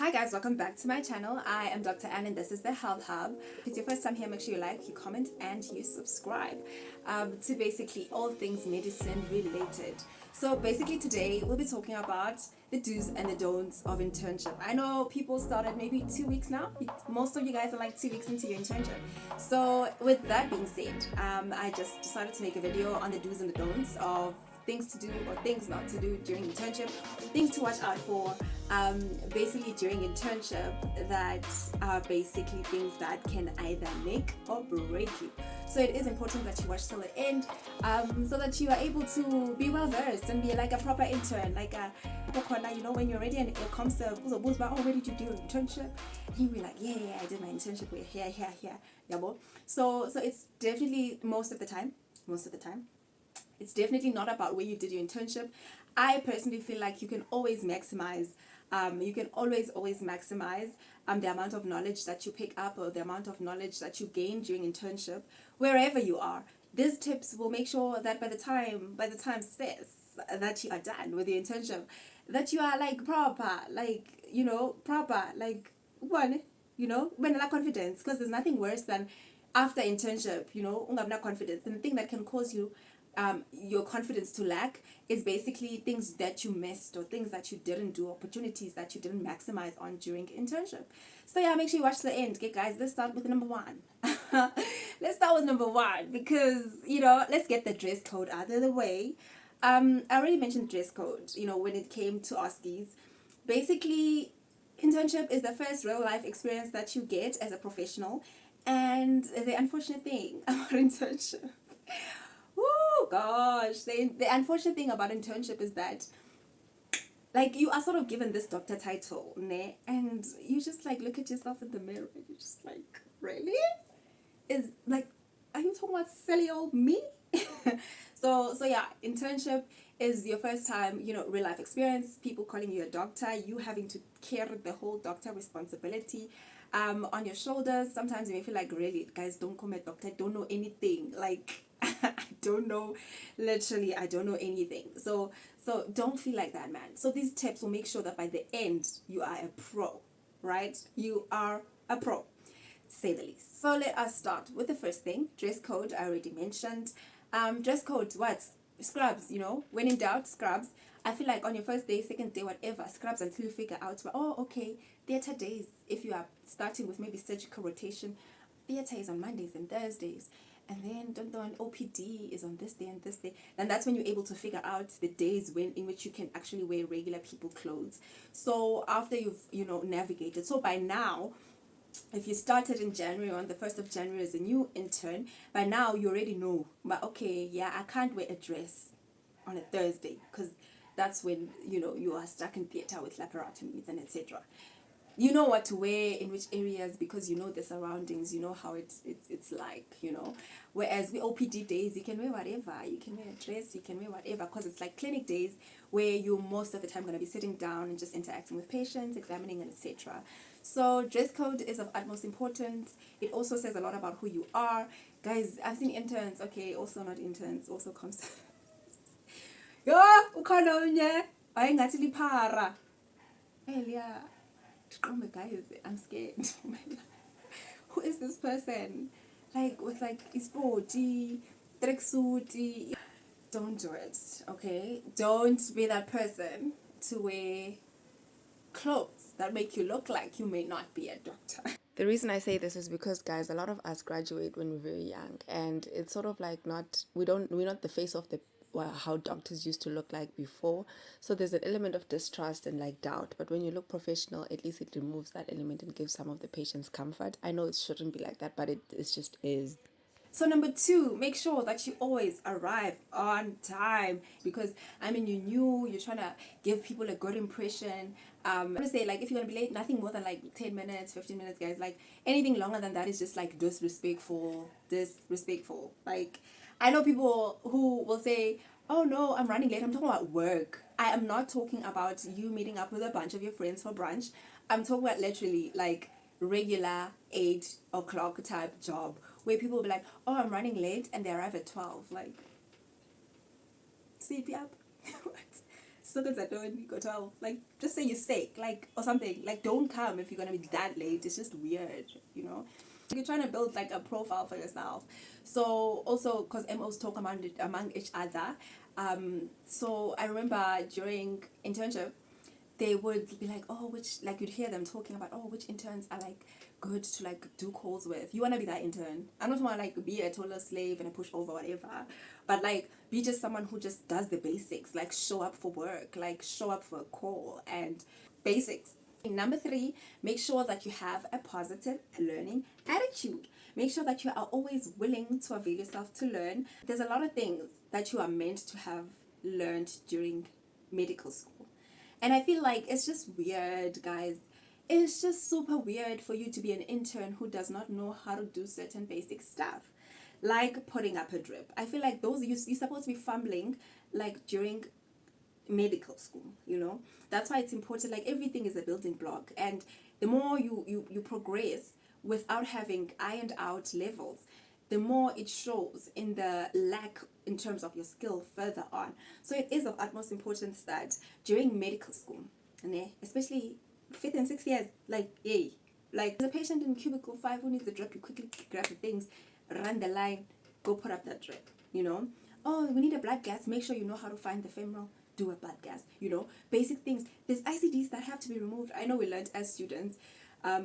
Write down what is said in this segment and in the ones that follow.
Hi guys, welcome back to my channel. I am Dr. Anne and this is the Health Hub. If it's your first time here, make sure you like, you comment and you subscribe to basically all things medicine related. So basically today we'll be talking about the do's and the don'ts of internship. I know people started maybe 2 weeks now. Most of you guys are like 2 weeks into your internship. So with that being said, I just decided to make a video on the do's and the don'ts of things to do or things not to do during internship, things to watch out for basically during internship that are basically things that can either make or break you. So it is important that you watch till the end so that you are able to be well versed and be like a proper intern, like a you know, when you're ready and it comes to oh, where did you do your internship? And you'll be like, yeah, I did my internship here. Yeah, so it's definitely most of the time it's definitely not about where you did your internship. I personally feel like you can always maximize the amount of knowledge that you pick up or the amount of knowledge that you gain during internship wherever you are. These tips will make sure that by the time sis that you are done with your internship, that you are like proper, one, when confidence, because there's nothing worse than after internship, ungabna confidence. And the thing that can cause you your confidence to lack is basically things that you missed or things that you didn't do, opportunities that you didn't maximize on during internship. So yeah, make sure you watch the end. Okay guys, let's start with number one. Let's start with number one because let's get the dress code out of the way. I already mentioned dress code, when it came to OSCEs. Basically, internship is the first real life experience that you get as a professional, and the unfortunate thing about internship, oh gosh, the unfortunate thing about internship is that like you are sort of given this doctor title, ne? And you just like look at yourself in the mirror and you're just like, really? Is like, are you talking about silly old me? so yeah, internship is your first time, real life experience, people calling you a doctor, you having to carry the whole doctor responsibility on your shoulders. Sometimes you may feel like, really, guys, don't call me a doctor, I don't know anything. Like, I don't know anything. So don't feel like that, man. So these tips will make sure that by the end, you are a pro, right? You are a pro, say the least. So let us start with the first thing, dress code. I already mentioned. Dress code, what? Scrubs, when in doubt, scrubs. I feel like on your first day, second day, whatever, scrubs until you figure out, oh, okay, theater days, if you are starting with maybe surgical rotation, theater is on Mondays and Thursdays. And then OPD is on this day and this day. And that's when you're able to figure out the days in which you can actually wear regular people clothes. So after you've, navigated. So by now, if you started in January, on the 1st of January as a new intern, by now you already know, but okay, yeah, I can't wear a dress on a Thursday because that's when, you are stuck in theater with laparotomies and etc. You know what to wear in which areas because you know the surroundings, you know how it's like, Whereas with OPD days, you can wear whatever. You can wear a dress, you can wear whatever because it's like clinic days where you're most of the time going to be sitting down and just interacting with patients, examining, and etc. So dress code is of utmost importance. It also says a lot about who you are. Guys, I've seen interns, okay, also not interns, also comes... Yo, ukhona unye, wayengathi liphara. Elia. Guys, I'm scared. Who is this person? Like with like ispoti, tracksuit. Don't do it, okay? Don't be that person to wear clothes that make you look like you may not be a doctor. The reason I say this is because, guys, a lot of us graduate when we're very young, and it's sort of like we're not the face of how doctors used to look like before. So there's an element of distrust and like doubt. But when you look professional, at least it removes that element and gives some of the patients comfort. I know it shouldn't be like that, but it just is. So number two, make sure that you always arrive on time because you're new, you're trying to give people a good impression. I'm gonna say like if you're gonna be late, nothing more than like 10 minutes, 15 minutes, guys. Like anything longer than that is just like disrespectful. Like I know people who will say, oh no, I'm running late. I'm talking about work. I am not talking about you meeting up with a bunch of your friends for brunch. I'm talking about literally like regular 8 o'clock type job where people will be like, oh, I'm running late, and they arrive at 12. Like, sleepy up. What? So that's at when you go 12. Like, just say you're sick, like, or something. Like, don't come if you're gonna be that late. It's just weird, you know? You're trying to build like a profile for yourself. So also because MOs talk among each other. So I remember during internship, they would be like, oh, which, like, you'd hear them talking about, oh, which interns are like good to like do calls with. You want to be that intern. I don't want to like be a total slave and a pushover, whatever, but like be just someone who just does the basics, like show up for work, like show up for a call and basics. Number 3, make sure that you have a positive learning attitude. Make sure that you are always willing to avail yourself to learn. There's a lot of things that you are meant to have learned during medical school. And I feel like it's just weird, guys. It's just super weird for you to be an intern who does not know how to do certain basic stuff. Like putting up a drip. I feel like those, you're supposed to be fumbling like during medical school, you know. That's why it's important. Like everything is a building block, and the more you progress without having ironed out levels, the more it shows in the lack in terms of your skill further on. So it is of utmost importance that during medical school, especially 5th and 6th years, like yay, like the patient in cubicle 5 who needs a drip, you quickly grab the things, run the line, go put up that drip, you know. Oh, we need a blood gas, make sure you know how to find the femoral, do a blood gas, you know, basic things. There's ICDs that have to be removed. I know we learned as students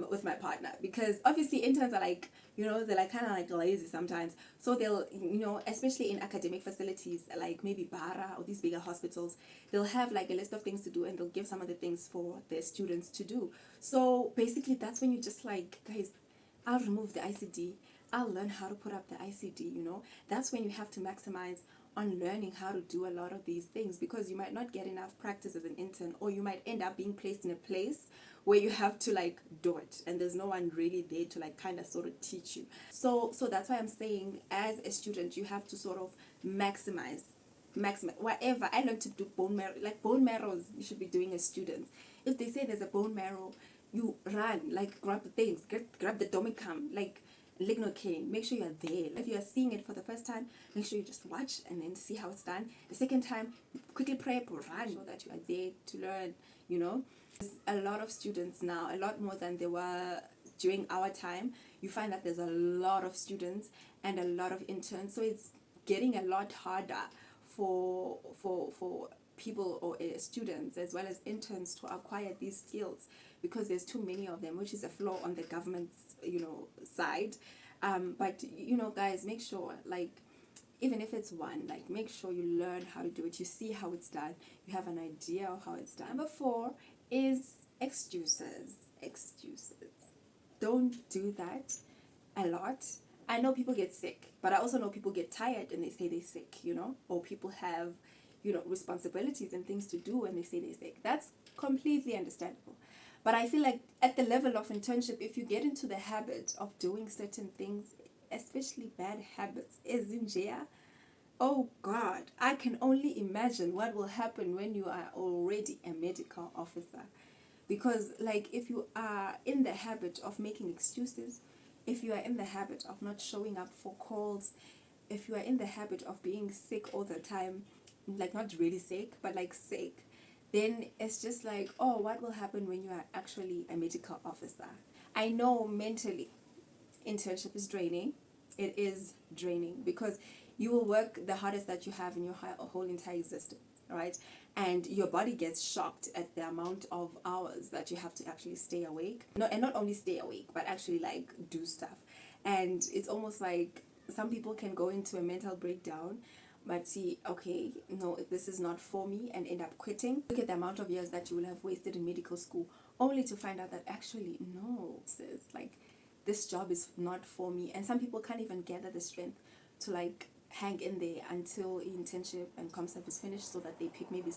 with my partner, because obviously interns are like, you know, they're like kind of like lazy sometimes. So they'll, you know, especially in academic facilities like maybe Bara or these bigger hospitals, they'll have like a list of things to do, and they'll give some of the things for their students to do. So basically that's when you just like, guys, I'll remove the ICD, I'll learn how to put up the ICD, you know. That's when you have to maximize on learning how to do a lot of these things, because you might not get enough practice as an intern, or you might end up being placed in a place where you have to like do it, and there's no one really there to like kind of sort of teach you. So that's why I'm saying, as a student, you have to sort of maximize whatever. I learned to do bone marrow, like bone marrows you should be doing as students. If they say there's a bone marrow, you run, like grab the things, grab the domicam, like lignocaine, make sure you're there. If you are seeing it for the first time, make sure you just watch and then see how it's done. The second time, quickly prep or run, so that you are there to learn, you know. There's a lot of students now, a lot more than there were during our time. You find that there's a lot of students and a lot of interns, so it's getting a lot harder for people or students as well as interns to acquire these skills, because there's too many of them, which is a flaw on the government's, you know, side. But you know, guys, make sure, like, even if it's one, like, make sure you learn how to do it, you see how it's done, you have an idea of how it's done. Number 4 is excuses. Don't do that a lot. I know people get sick, but I also know people get tired and they say they're sick, you know, or people have, you know, responsibilities and things to do and they say they're sick. That's completely understandable. But I feel like at the level of internship, if you get into the habit of doing certain things, especially bad habits, as in jail, oh God, I can only imagine what will happen when you are already a medical officer. Because like, if you are in the habit of making excuses, if you are in the habit of not showing up for calls, if you are in the habit of being sick all the time, like not really sick, but like sick, then it's just like, oh, what will happen when you are actually a medical officer? I know mentally internship is draining. It is draining, because you will work the hardest that you have in your whole entire existence, right? And your body gets shocked at the amount of hours that you have to actually stay awake. And not only stay awake, but actually like do stuff. And it's almost like some people can go into a mental breakdown, but see, okay, no, this is not for me, and end up quitting. Look at the amount of years that you will have wasted in medical school, only to find out that actually, no, sis, like, this job is not for me. And some people can't even gather the strength to like hang in there until internship and ComServe is finished, so that they pick maybe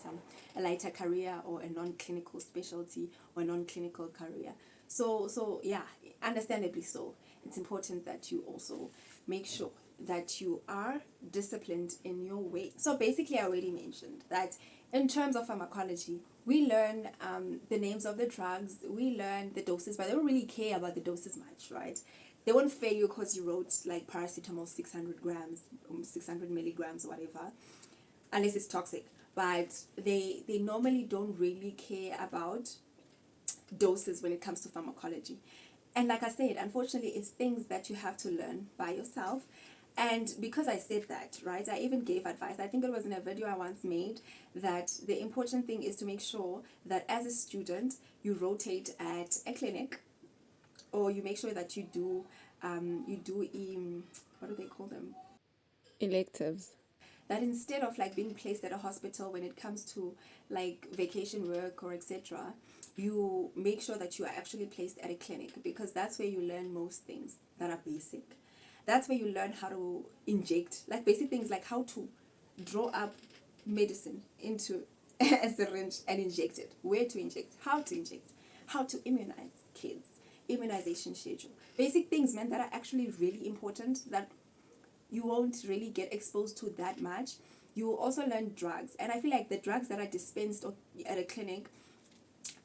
a lighter career or a non-clinical specialty or a non-clinical career. So yeah, understandably so, it's important that you also make sure that you are disciplined in your way. So basically, I already mentioned that in terms of pharmacology, we learn the names of the drugs, we learn the doses, but they don't really care about the doses much, right? They won't fail you because you wrote like paracetamol 600 grams, 600 milligrams, whatever, unless it's toxic. but they normally don't really care about doses when it comes to pharmacology. And like I said, unfortunately, it's things that you have to learn by yourself. And because I said that, right, I even gave advice. I think it was in a video I once made that the important thing is to make sure that as a student, you rotate at a clinic, or you make sure that what do they call them? Electives. That instead of like being placed at a hospital when it comes to like vacation work or etc., you make sure that you are actually placed at a clinic, because that's where you learn most things that are basic. That's where you learn how to inject, like basic things like how to draw up medicine into a syringe and inject it, where to inject, how to immunize kids, immunization schedule, basic things, man, that are actually really important that you won't really get exposed to that much. You will also learn drugs, and I feel like the drugs that are dispensed at a clinic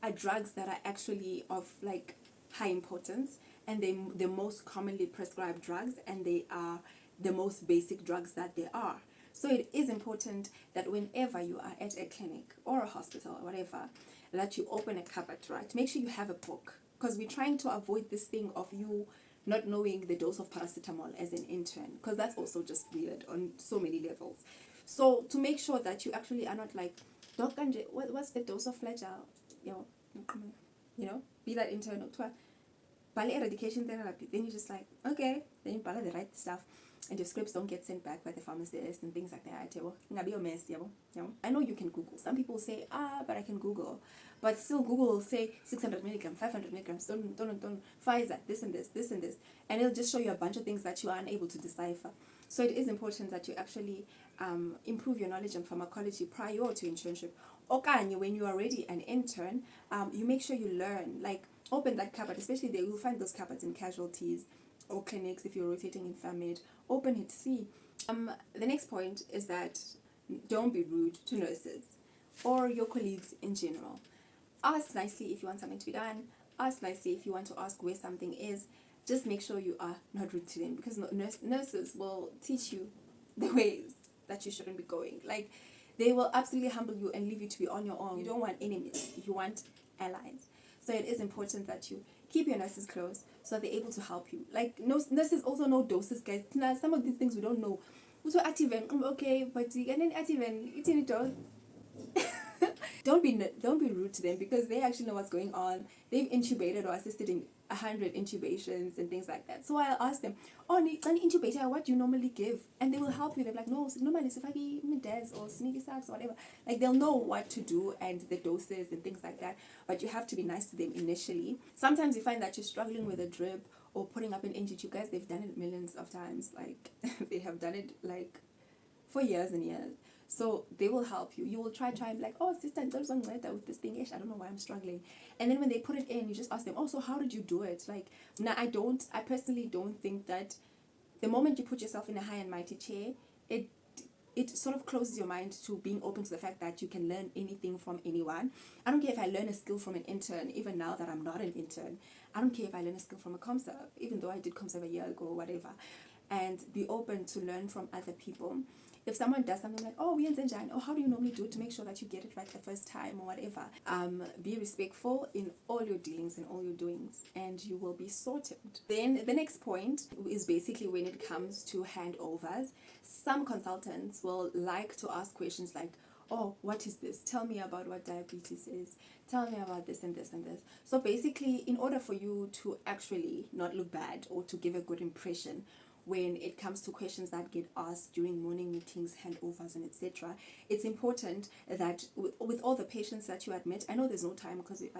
are drugs that are actually of like high importance, and they the most commonly prescribed drugs, and they are the most basic drugs that there are. So it is important that whenever you are at a clinic or a hospital or whatever, that you open a cupboard, right? Make sure you have a book, because we're trying to avoid this thing of you not knowing the dose of paracetamol as an intern, because that's also just weird on so many levels. So to make sure that you actually are not like, Doc Kanje, what's the dose of flagyl? You know, be that intern or bale eradication therapy. Then you're just like, okay, then you bale the right stuff, and your scripts don't get sent back by the pharmacist and things like that. Ngabe a mess, I know you can Google. Some people say, but I can Google. But still, Google will say 600 milligrams, 500 milligrams, don't, Pfizer, this and this, this and this. And it'll just show you a bunch of things that you are unable to decipher. So it is important that you actually improve your knowledge on pharmacology prior to internship. Okanye, when you are already an intern, you make sure you learn. Like, open that cupboard, especially there, you'll find those cupboards in casualties or clinics if you're rotating in PharMed. Open it, see. The next point is that don't be rude to nurses or your colleagues in general. Ask nicely if you want something to be done. Ask nicely if you want to ask where something is. Just make sure you are not rude to them, because nurses will teach you the ways that you shouldn't be going. Like, they will absolutely humble you and leave you to be on your own. You don't want enemies, you want allies. So it is important that you keep your nurses close so they're able to help you. Like, nurses also know doses, guys. Now, some of these things we don't know. So Ativen, okay, but and then Ativen, eating it all. Don't be rude to them, because they actually know what's going on. They've intubated or assisted in 100 intubations and things like that. So I'll ask them, oh, an intubator, what do you normally give? And they will help you. They're like, no, normally it's des or sneaky sacks or whatever. Like, they'll know what to do and the doses and things like that. But you have to be nice to them initially. Sometimes you find that you're struggling with a drip or putting up an NG2. Guys, they've done it millions of times. Like, they have done it like for years and years. So they will help you. You will try and be like, oh, sister, with this thing, I don't know why I'm struggling. And then when they put it in, you just ask them, oh, so how did you do it? Like, now I personally don't think that the moment you put yourself in a high and mighty chair, it sort of closes your mind to being open to the fact that you can learn anything from anyone. I don't care if I learn a skill from an intern, even now that I'm not an intern. I don't care if I learn a skill from a ComServe, even though I did ComServe a year ago or whatever. And be open to learn from other people. If someone does something like, oh, we and oh, how do you normally do it to make sure that you get it right the first time or whatever? Be respectful in all your dealings and all your doings, and you will be sorted. Then the next point is basically when it comes to handovers. Some consultants will like to ask questions like, oh, what is this? Tell me about what diabetes is. Tell me about this and this and this. So basically, in order for you to actually not look bad or to give a good impression, when it comes to questions that get asked during morning meetings, handovers, and etc., it's important that with all the patients that you admit, I know there's no time because you're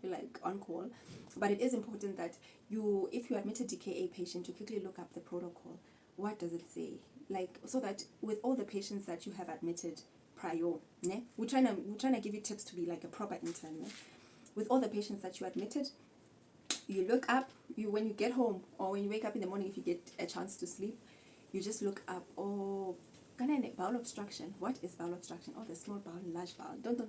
like on call, but it is important that if you admit a DKA patient, you quickly look up the protocol. What does it say? Like, so that with all the patients that you have admitted prior, ne? We're trying to give you tips to be like a proper intern. Ne? With all the patients that you admitted, you look up, when you get home or when you wake up in the morning, if you get a chance to sleep, you just look up, oh, bowel obstruction. What is bowel obstruction? Oh, the small bowel, large bowel. Don't.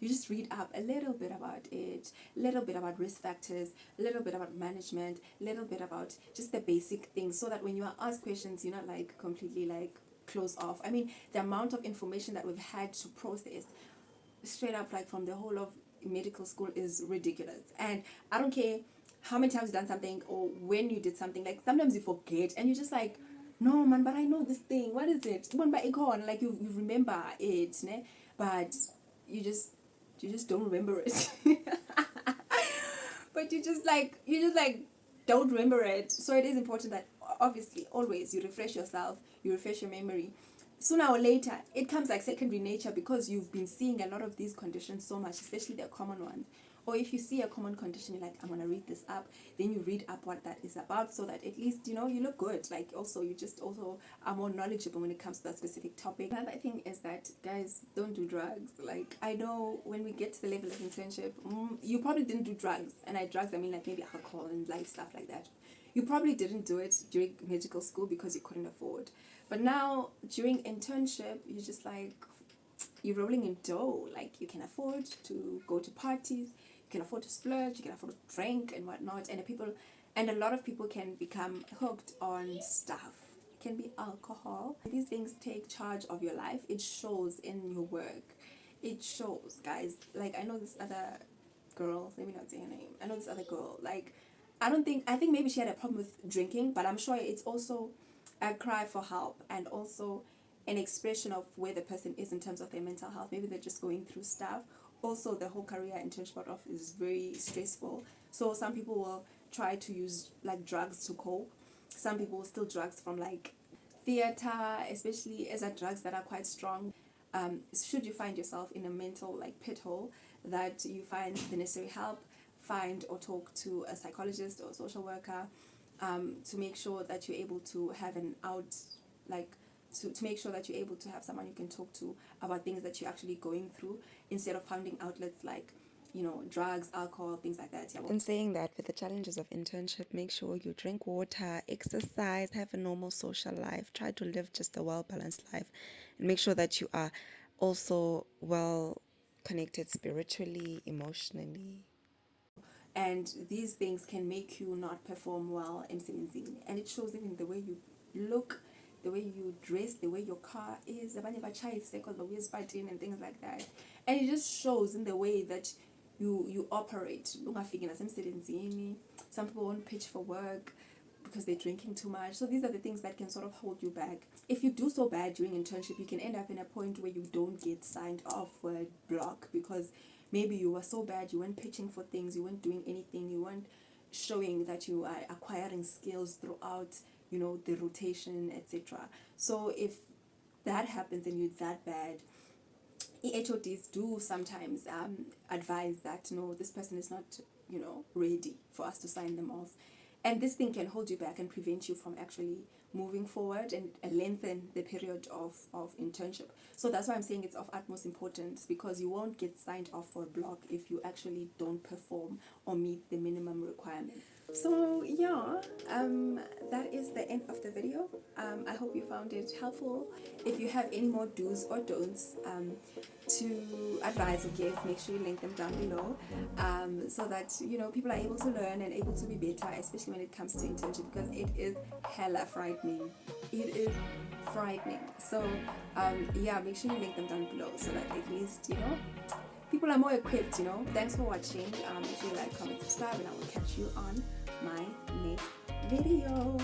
You just read up a little bit about it, a little bit about risk factors, a little bit about management, a little bit about just the basic things, so that when you are asked questions, you're not like completely like close off. I mean, the amount of information that we've had to process straight up, like from the whole of medical school, is ridiculous. And I don't care how many times you've done something or when you did something, like sometimes you forget and you're just like, no man, but I know this thing, what is it, one by icon, like you remember it, ne? But you just don't remember it. But you just like don't remember it. So it is important that obviously always you refresh yourself, you refresh your memory. Sooner or later it comes like secondary nature, because you've been seeing a lot of these conditions so much, especially the common ones. Or if you see a common condition, you're like, I'm gonna read this up, then you read up what that is about, so that at least you look good. Like also you just also are more knowledgeable when it comes to that specific topic. Another thing is that, guys, don't do drugs. Like, I know when we get to the level of internship, you probably didn't do drugs, and I mean like maybe alcohol and light stuff like that. You probably didn't do it during medical school because you couldn't afford. But now during internship, you're just like, you're rolling in dough. Like, you can afford to go to parties, you can afford to splurge, you can afford to drink and whatnot. And a lot of people can become hooked on stuff. It can be alcohol. These things take charge of your life. It shows in your work. It shows, guys. Like, I know this other girl, let me not say her name. I know this other girl, like, I think maybe she had a problem with drinking, but I'm sure it's also a cry for help, and also an expression of where the person is in terms of their mental health. Maybe they're just going through stuff. Also, the whole career internship of is very stressful. So some people will try to use like drugs to cope. Some people will steal drugs from like theater, especially as are drugs that are quite strong. Should you find yourself in a mental like pit hole, that you find the necessary help, find or talk to a psychologist or a social worker, to make sure that you're able to have an out, like to make sure that you're able to have someone you can talk to about things that you're actually going through, instead of finding outlets like drugs, alcohol, things like that. Yeah. In saying that, with the challenges of internship, make sure you drink water, exercise, have a normal social life, try to live just a well-balanced life, and make sure that you are also well connected spiritually, emotionally. And these things can make you not perform well in emsebenzini, and it shows even the way you look, the way you dress, the way your car is, abanye batshayise because babuya esipatini and things like that. And it just shows in the way that you operate. Ungafiki nasemsebenzini. Some people won't pitch for work because they're drinking too much. So these are the things that can sort of hold you back. If you do so bad during internship, you can end up in a point where you don't get signed off for a block, because maybe you were so bad, you weren't pitching for things, you weren't doing anything, you weren't showing that you are acquiring skills throughout, the rotation, etc. So if that happens and you're that bad, HODs do sometimes advise that, no, this person is not, ready for us to sign them off. And this thing can hold you back and prevent you from actually moving forward and lengthen the period of internship. So that's why I'm saying it's of utmost importance, because you won't get signed off for a block if you actually don't perform or meet the minimum requirements. So yeah, that is the end of the video. I hope you found it helpful. If you have any more do's or don'ts to advise or give, make sure you link them down below, so that people are able to learn and able to be better, especially when it comes to internship, because it is hella frightening. It is frightening. So yeah, make sure you link them down below, so that at least people are more equipped. Thanks for watching. Make sure you like, comment, subscribe, and I will catch you on my next video.